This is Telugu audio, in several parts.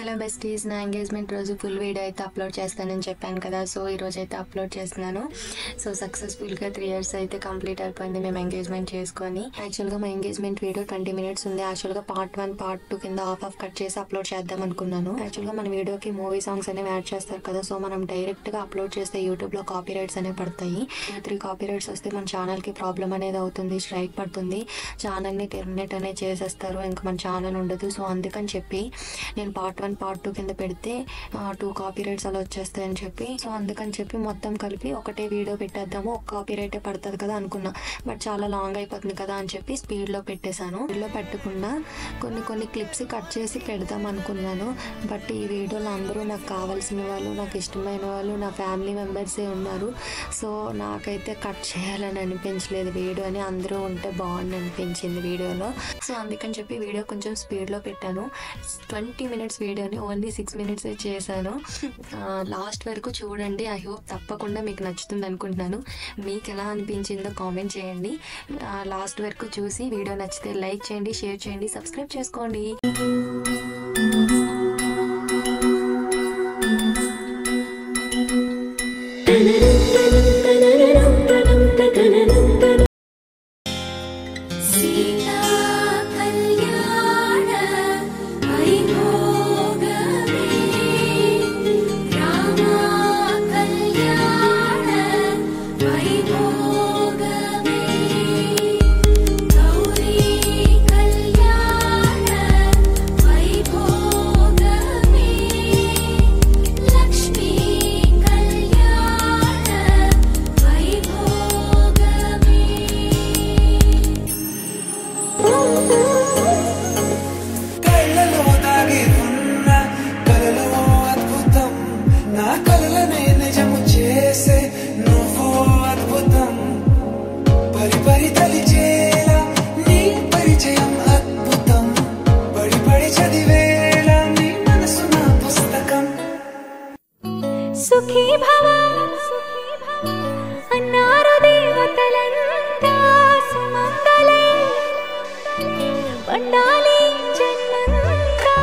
హలో బెస్టీస్, నా ఎంగేజ్మెంట్ రోజు ఫుల్ వీడియో అయితే అప్లోడ్ చేస్తానని చెప్పాను కదా. సో ఈరోజు అయితే అప్లోడ్ చేస్తున్నాను. సో సక్సెస్ఫుల్గా 3 years అయితే కంప్లీట్ అయిపోయింది మేము ఎంగేజ్మెంట్ చేసుకొని. యాక్చువల్గా మా ఎంగేజ్మెంట్ వీడియో 20 minutes ఉంది. యాక్చువల్గా పార్ట్ 1 పార్ట్ 2 కింద హాఫ్ కట్ చేసి అప్లోడ్ చేద్దాం అనుకున్నాను. యాక్చువల్గా మన వీడియోకి మూవీ సాంగ్స్ అనేవి యాడ్ చేస్తారు కదా. సో మనం డైరెక్ట్గా అప్లోడ్ చేస్తే యూట్యూబ్లో కాపీ రైట్స్ అనేవి పడతాయి. 3 కాపీ రైట్స్ వస్తే మన ఛానల్కి ప్రాబ్లం అనేది అవుతుంది, స్ట్రైక్ పడుతుంది, ఛానల్ని టెర్మినేట్ అనేది చేసేస్తారు, ఇంకా మన ఛానల్ ఉండదు. సో అందుకని చెప్పి నేను పార్ట్ 1 పార్ట్ 2 కింద పెడితే 2 కాపీ రైట్స్ అలా వచ్చేస్తాయని చెప్పి, సో అందుకని చెప్పి మొత్తం కలిపి ఒకటే వీడియో పెట్టేద్దాము, ఒక కాపీ రైటే పడుతుంది కదా అనుకున్నా. బట్ చాలా లాంగ్ అయిపోతుంది కదా అని చెప్పి స్పీడ్లో పెట్టేశాను. స్పీడ్లో పెట్టకుండా కొన్ని క్లిప్స్ కట్ చేసి పెడదాం అనుకున్నాను. బట్ ఈ వీడియోలో అందరూ నాకు కావాల్సిన వాళ్ళు, నాకు ఇష్టమైన వాళ్ళు, నా ఫ్యామిలీ మెంబర్సే ఉన్నారు. సో నాకైతే కట్ చేయాలని అనిపించలేదు వీడియో అని, అందరూ ఉంటే బాగుంది అనిపించింది వీడియోలో. సో అందుకని చెప్పి వీడియో కొంచెం స్పీడ్లో పెట్టాను. 20 minutes వీడియోని ఓన్లీ 6 minutes చేశాను. లాస్ట్ వరకు చూడండి. ఐ హోప్ తప్పకుండా మీకు నచ్చుతుంది అనుకుంటున్నాను. మీకు ఎలా అనిపించిందో కామెంట్ చేయండి. లాస్ట్ వరకు చూసి వీడియో నచ్చితే లైక్ చేయండి, షేర్ చేయండి, సబ్స్క్రైబ్ చేసుకోండి. సుఖీ భవ అన్నారు దేవతలంతా, సుమంగళే పండాలి జన్మంతా.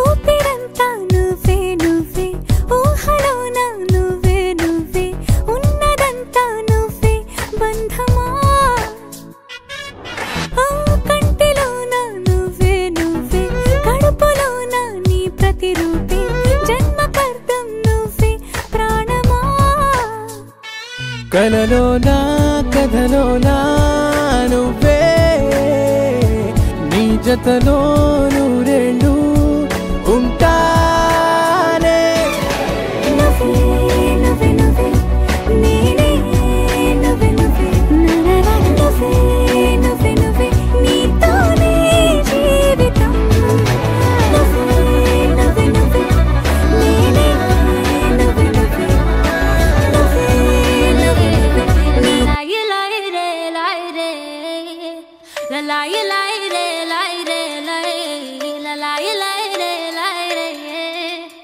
ఊపిరంతా నువ్వే నువ్వే, ఊహలోన నువ్వే నువ్వే, ఉన్నదంతా నువ్వే బంధమా. కంటిలోన నువ్వే నువ్వే, కడుపులోన నీ ప్రతిరూపే, జన్మకర్తం నువ్వే ప్రాణమా. కలలోనా కథలోనా నువ్వే, నీ జతలో నూరేళ్ళు ఉంటానే. నువ్వే నువ్వే నువ్వే, నేనే నువ్వే నువ్వే, నువ్వే నువ్వే నువ్వే, నీతోనే జీవితం. నువ్వే నువ్వే నువ్వే, నేనే నువ్వే నువ్వే, నువ్వే నువ్వే నువ్వే. లాయి లాయి రే లాయి రే, లాయి లాయి రే లాయి రే లాయి, లాయి లాయి రే లాయి రే.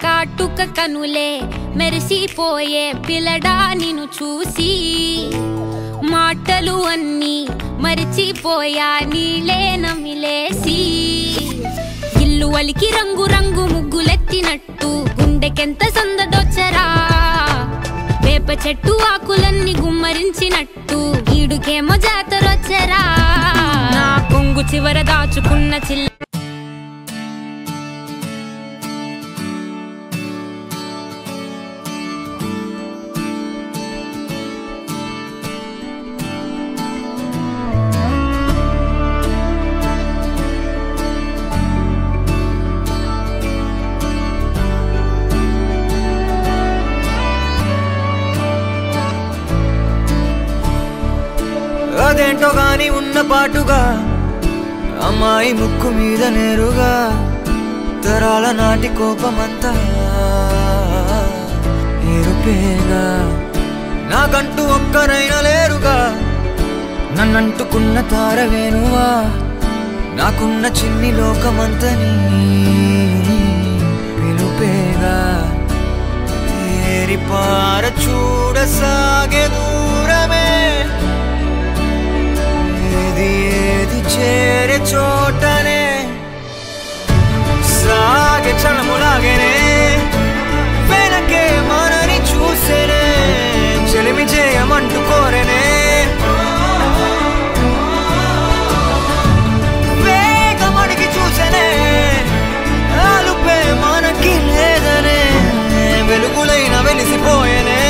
కాటుక కనులే మెరిసిపోయే పిల్లడా నిన్ను చూసి, మాటలు అన్నీ మరిచిపోయా నీళ్ళే నమిలేసి. ఇల్లు వలికి రంగు రంగు ముగ్గులెత్తినట్టు గుండెకెంత సందడొచ్చరా, వేప చెట్టు ఆకులన్నీ గుమ్మరించినట్టు ఈడుకేమో జాతరొచ్చరా. నా కొంగు చివర దాచుకున్న చిల్ల అదేంటో గాని ఉన్న పాటుగా, అమ్మాయి ముక్కు మీద నేరుగా, తరాల నాటి కోపమంతా ఏరుపేగా. నాకంటూ ఒక్కరైనా లేరుగా, నన్నంటుకున్న తారవేనువా, నాకున్న చిన్ని లోకమంతని పిలుపేగా. ఏరిపార చూడసాగే దూరమే ఏది ఏది చేరే చోటనే సాగే చలములాగేనే వెనకే మనని చూసేనే చెలిమి చేయమంటూ కోరేనే వేగమడికి చూసేనే ఆలుపే మనకి లేదనే వెలుగులైన వెలిసిపోయేనే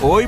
Oi,